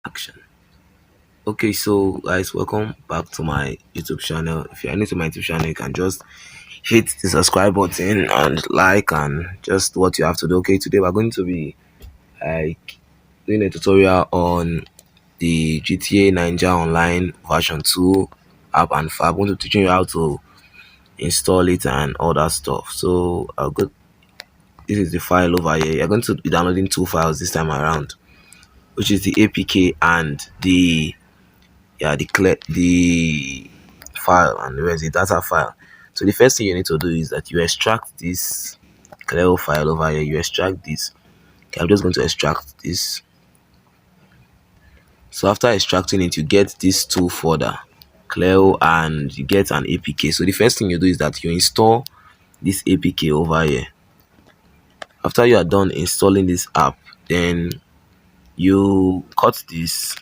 Action. Okay, so guys, welcome back to my YouTube channel. If you're new to my YouTube channel, you can just hit the subscribe button and like and just what you have to do. Okay, today we're going to be like doing a tutorial on the GTA Ninja Online version 2 app, and I'm going to teach you how to install it and all that stuff. So I'll go. This is the file over here. You're going to be downloading two files this time around, which is the APK and the file, and where's the data file. So the first thing you need to do is that you extract this Cleo file over here. You extract this. Okay, I'm just going to extract this. So after extracting it, you get this two folder, Cleo, and you get an APK. So the first thing you do is that you install this APK over here. After you are done installing this app, then you cut this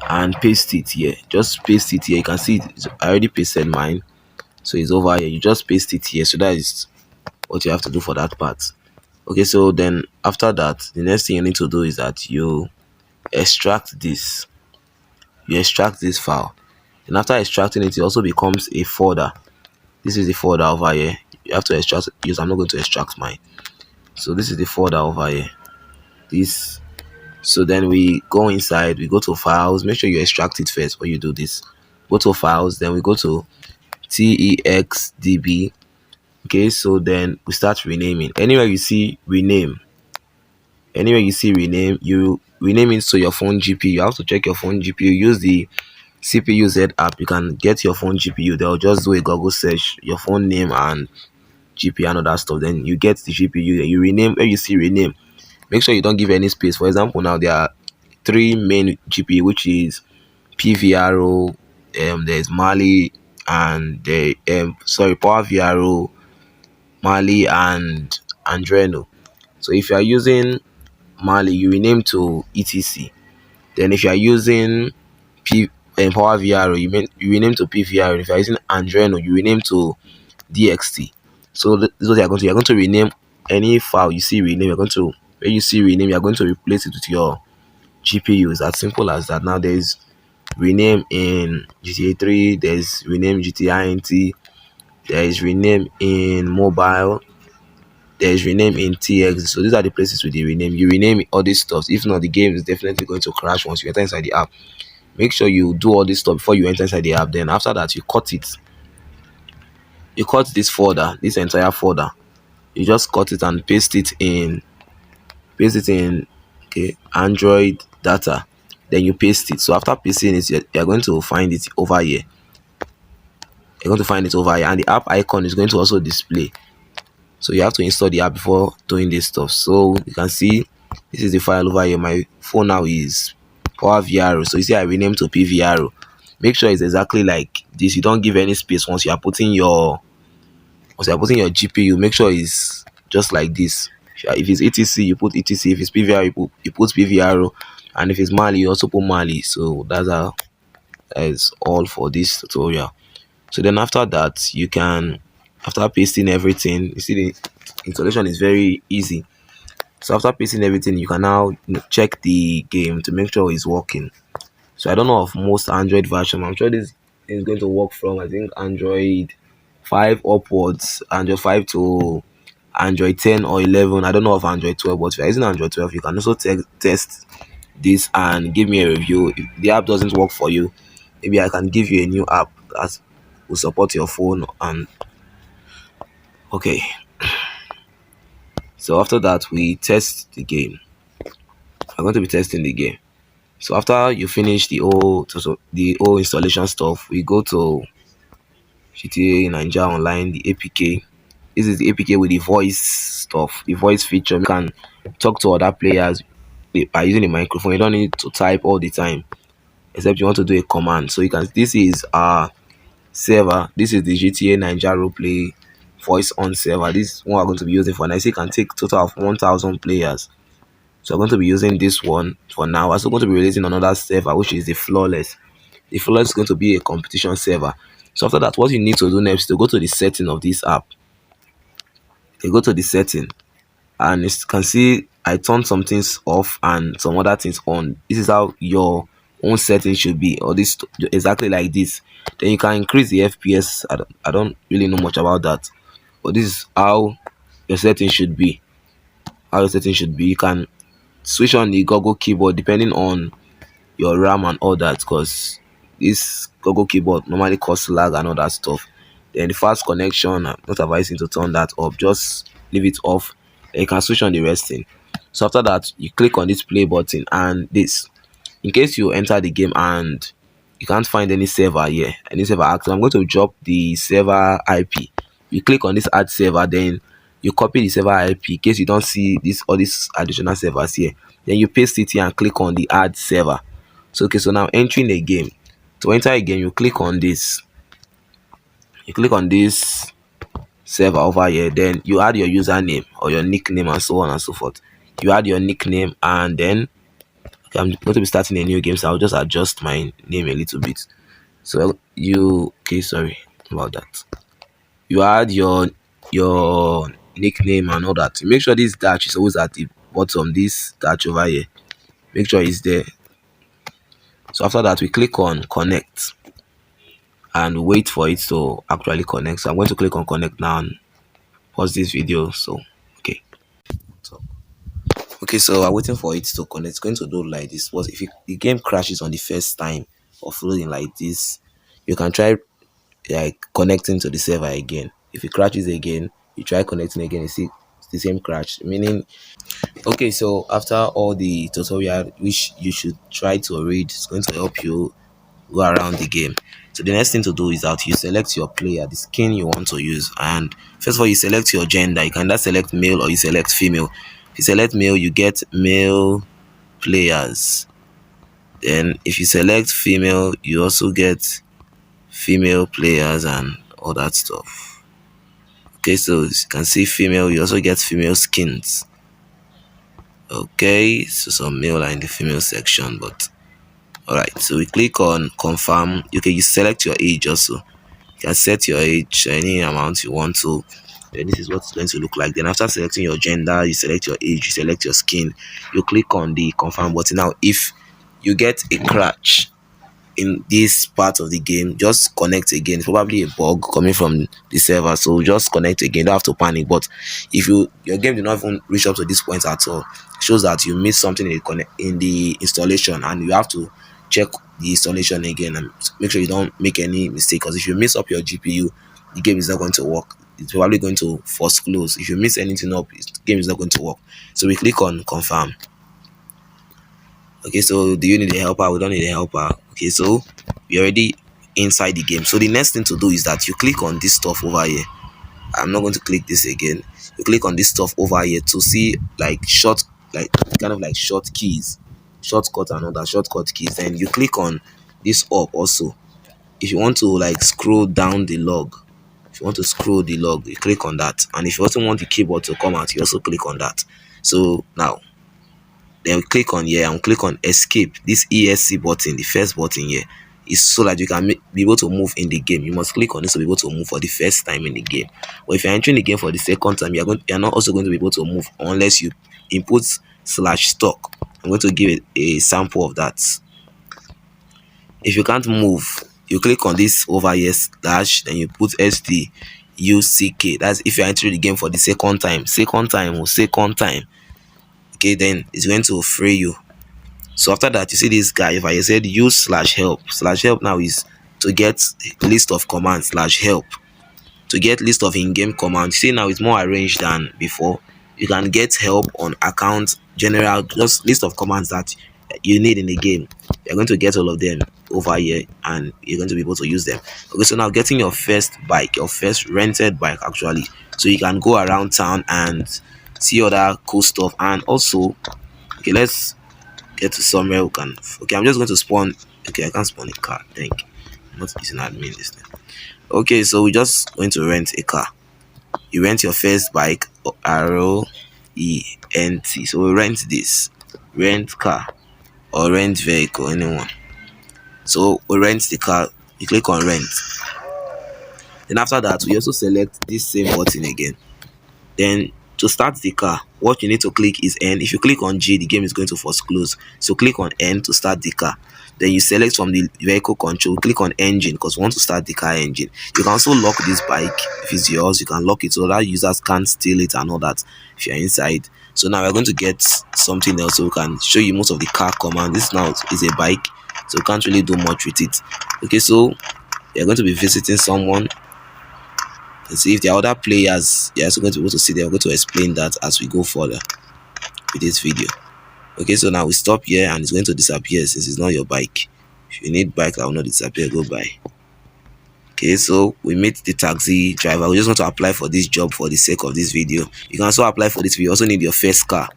and paste it here. Just paste it here. You can see I already pasted mine, so it's over here. You just paste it here. So that is what you have to do for that part. Okay, so then after that, the next thing you need to do is that you extract this. You extract this file, and after extracting it, it also becomes a folder. This is the folder over here. You have to extract. Use. I'm not going to extract mine. So this is the folder over here. This. So then we go inside. We go to files. Make sure you extract it first when you do this. Go to files. Then we go to texdb. Okay, so then we start renaming. Anywhere you see rename, you rename it to your phone GPU. You have to check your phone GPU. Use the CPU Z app. You can get your phone GPU. They'll just do a Google search, your phone name and GPU and all that stuff. Then you get the GPU. You rename where you see rename. Make sure you don't give any space. For example, now there are three main GPU, which is PVRO, there's Mali, and the Power VRO, Mali, and Andreno. So if you are using Mali, you rename to ETC. Then if you are using Power VRO, you rename to PVRO. If you are using Andreno, you rename to DXT. So this is what you're going to rename any file you see rename. You're going to when you see rename, you're going to replace it with your GPU. It's as simple as that. Now there's rename in GTA 3, there's rename GTA INT, there is rename in mobile, there is rename in TX. So these are the places with the rename. You rename all these stuff. If not, the game is definitely going to crash once you enter inside the app. Make sure you do all this stuff before you enter inside the app. Then after that, you cut it. You cut this folder, this entire folder. You just cut it and paste it in okay, Android data. Then you paste it. So after pasting it, you're going to find it over here. You're going to find it over here, and the app icon is going to also display. So you have to install the app before doing this stuff. So you can see this is the file over here. My phone now is Power VRO. So you see I renamed to PVRO. Make sure it's exactly like this. You don't give any space once you're putting your GPU. Make sure it's just like this. If it's ETC, you put ETC. If it's PVR, you put PVR, and if it's Mali, you also put Mali. So that is all for this tutorial. So then after that, you can, after pasting everything, you see the installation is very easy. So after pasting everything, you can now check the game to make sure it's working. So I don't know of most Android version. I'm sure this is going to work from, I think, Android 5 upwards, Android 5 to Android 10 or 11. I don't know of Android 12, but if you're using Android 12, you can also test this and give me a review. If the app doesn't work for you, maybe I can give you a new app that will support your phone. And okay, so after that, we test the game. I'm going to be testing the game. So after you finish the whole installation stuff, we go to GTA Ninja Online, the APK. This is the APK with the voice stuff, the voice feature. You can talk to other players by using the microphone. You don't need to type all the time, except you want to do a command. So you can. This is our server. This is the GTA Ninja roleplay voice on server. This is what we're going to be using for now. You can take total of 1,000 players. So I'm going to be using this one for now. I'm also going to be releasing another server, which is the Flawless. The Flawless is going to be a competition server. So after that, what you need to do next is to go to the setting of this app. You go to the setting, and you can see I turn some things off and some other things on. This is how your own settings should be, or this exactly like this. Then you can increase the FPS. I don't really know much about that, but this is how your settings should be. How your settings should be. You can switch on the Google keyboard depending on your RAM and all that, because this Google keyboard normally cause lag and all that stuff. Then the fast connection, I'm not advising to turn that off, just leave it off. Then you can switch on the rest thing. So after that, you click on this play button, and this, in case you enter the game and you can't find any server here, any server active, I'm going to drop the server IP. You click on this add server, then you copy the server IP in case you don't see this, all these additional servers here. Then you paste it here and click on the add server. So okay, so now entering a game. To enter a game, you click on this. You click on this server over here. Then you add your username or your nickname and so on and so forth. You add your nickname, and then okay, I'm going to be starting a new game, so I'll just adjust my name a little bit. So you okay? Sorry about that. You add your nickname and all that. Make sure this dash is always at the bottom. This dash over here. Make sure it's there. So after that, we click on connect and wait for it to actually connect. So I'm going to click on connect now and pause this video. So okay. So okay, so I'm waiting for it to connect. It's going to do like this. But if the game crashes on the first time of loading like this, you can try like connecting to the server again. If it crashes again, you try connecting again, you see it's the same crash. Meaning, okay, so after all the tutorial, which you should try to read, it's going to help you go around the game. So the next thing to do is that you select your player, the skin you want to use, and first of all you select your gender. You can either select male or you select female. If you select male, you get male players. Then if you select female, you also get female players and all that stuff. Okay, so as you can see female, you also get female skins. Okay, so some male are in the female section, but alright, so we click on confirm. Okay, you select your age also. You can set your age any amount you want to. Then this is what it's going to look like. Then after selecting your gender, you select your age, you select your skin, you click on the confirm button. Now if you get a crash in this part of the game, just connect again. It's probably a bug coming from the server, so just connect again. Don't have to panic. But if your game did not even reach up to this point at all, it shows that you missed something in the installation, and you have to check the installation again and make sure you don't make any mistake, because if you mess up your GPU, the game is not going to work. It's probably going to force close. If you miss anything up, the game is not going to work. So we click on confirm. Okay, so do you need a helper? We don't need a helper. Okay, so we're already inside the game. So the next thing to do is that you click on this stuff over here. I'm not going to click this again. You click on this stuff over here to see like kind of like short keys, shortcut and other shortcut keys. Then you click on this up also. If you want to like scroll down the log, if you want to scroll the log, you click on that. And if you also want the keyboard to come out, you also click on that. So now then we click on here and click on escape. This ESC button, the first button here, is so that you can be able to move in the game. You must click on this to be able to move for the first time in the game. But if you're entering the game for the second time, you're not also going to be able to move unless you input /stock. I'm going to give it a sample of that. If you can't move, you click on this over here slash, then you put STUCK. That's if you're entering the game for the second time. Second time. Okay, then it's going to free you. So after that, you see this guy. If I said use /help, /help now is to get list of commands /help, to get list of in-game commands. See, now it's more arranged than before. You can get help on account, general, just list of commands that you need in the game. You're going to get all of them over here, and you're going to be able to use them. Okay, so now getting your first bike, your first rented bike actually, so you can go around town and see other cool stuff. And also, okay, let's get to somewhere we can. Okay, I'm just going to spawn. Okay, I can't spawn a car. Thank you. I'm not using admin this thing. Okay, so we're just going to rent a car. You rent your first bike, ROENT. So we rent this, rent car or rent vehicle, anyone. So we rent the car. You click on rent. Then after that, we also select this same button again. Then To start the car, what you need to click is N. If you click on G, the game is going to force close. So click on N to start the car. Then you select from the vehicle control, click on engine because we want to start the car engine. You can also lock this bike if it's yours. You can lock it so that users can't steal it and all that if you're inside. So now we're going to get something else so we can show you most of the car command. This now is a bike, so we can't really do much with it. Okay, so you're going to be visiting someone and see if there are other players. You're also going to be able to see. They're going to explain that as we go further with this video. Okay, so now we stop here and it's going to disappear since it's not your bike. If you need bike that will not disappear, go buy. Okay, so we meet the taxi driver. We just want to apply for this job for the sake of this video. You can also apply for this video. You also need your first car.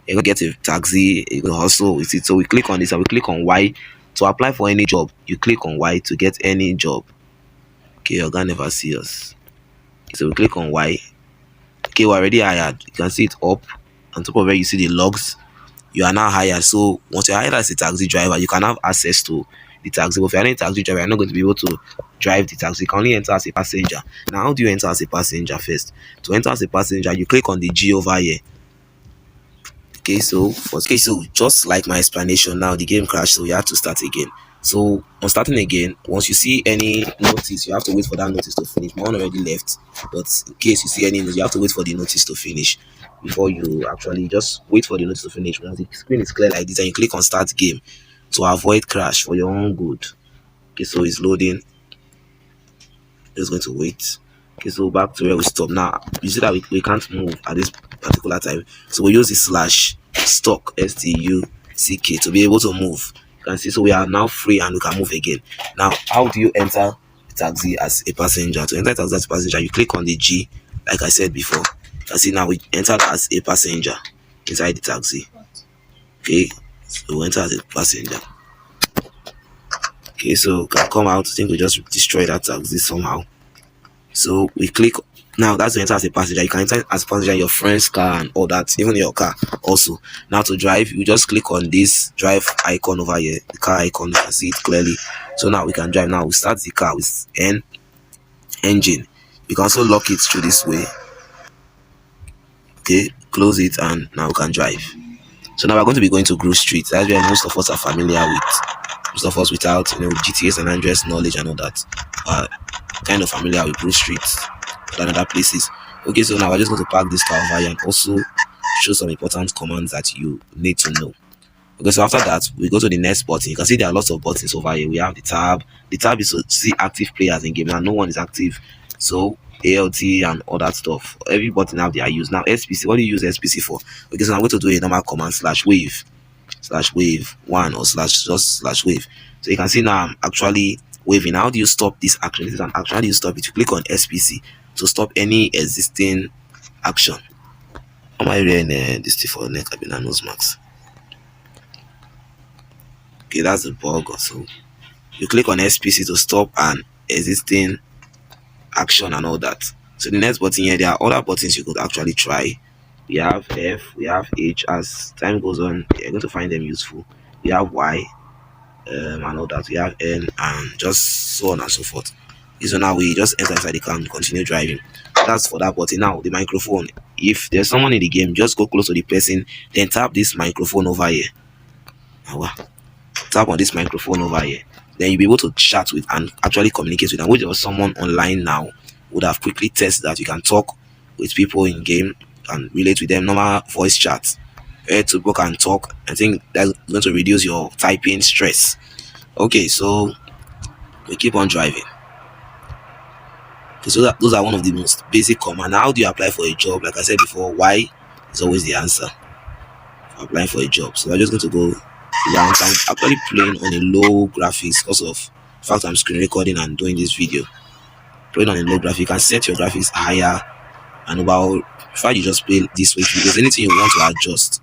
You're gonna get a taxi, you're gonna hustle with it. So we click on this and we click on Y to apply for any job. You click on Y to get any job. Okay, you're gonna never see us. So we click on Y. Okay, we're already hired. You can see it up on top of where you see the logs. You are now hired. So once you're hired as a taxi driver, you can have access to the taxi. But if you're not a taxi driver, you're not going to be able to drive the taxi. You can only enter as a passenger. Now, how do you enter as a passenger first? To enter as a passenger, you click on the G over here. Okay, so just like my explanation, now the game crashed, so you have to start again. So on starting again, once you see any notice, you have to wait for that notice to finish. My one already left, but in case you see any notice, you have to wait for the notice to finish before you actually just wait for the notice to finish. Once the screen is clear like this, and you click on start game to avoid crash for your own good. Okay, so it's loading. Just going to wait. Okay, so back to where we stop. Now you see that we can't move at this particular time, so we use the slash stock STUCK to be able to move. You can see, so we are now free and we can move again. Now, how do you enter the taxi as a passenger? To enter taxi as a passenger, you click on the G, like I said before. You can see now we entered as a passenger inside the taxi. Okay, so we enter as a passenger. Okay, so we can come out. I think we just destroyed that taxi somehow. So we click. Now that's to enter as a passenger. You can enter as a passenger in your friend's car and all that, even in your car also. Now to drive, you just click on this drive icon over here, the car icon. You can see it clearly. So now we can drive. Now we start the car with engine. You can also lock it through this way. Okay, close it and now we can drive. So now we're going to be going to Grove Street. That's where most of us are familiar with. Most of us without GTA San Andreas knowledge and all that are kind of familiar with Grove Street and other places. Okay, so now we're just going to park this car over here and also show some important commands that you need to know. Okay, so after that, we go to the next button. You can see there are lots of buttons over here. We have the tab. The tab is to see active players in game. Now, no one is active. So, ALT and all that stuff. Every button have their use. Now, SPC, what do you use SPC for? Okay, so I'm going to do a normal command /wave /wave1 or /wave. So you can see now I'm actually waving. How do you stop this action? This is an action. How do you stop it? You click on SPC to stop any existing action. Am I wearing this thing for neck? I've been a nose mask. Okay, that's a bug or so. You click on SPC to stop an existing action and all that. So the next button here, there are other buttons you could actually try. We have F, we have H. As time goes on, you're going to find them useful. We have Y and all that. We have N and just so on and so forth. So now we just enter inside the car and continue driving. That's for that button. Now the microphone. If there's someone in the game, just go close to the person, then tap this microphone over here. Tap on this microphone over here. Then you'll be able to chat with and actually communicate with them. Which was someone online now would have quickly tested that you can talk with people in game and relate with them. Normal voice chat. Two people can talk. I think that's going to reduce your typing stress. Okay, so we keep on driving. Okay, so those are one of the most basic commands. How do you apply for a job? Like I said before, why is always the answer for applying for a job. So I'm just going to go around. I'm actually playing on a low graphics because of the fact I'm screen recording and doing this video. Playing on a low graphic, you can set your graphics higher and about. In fact, you just play this way. If there's anything you want to adjust,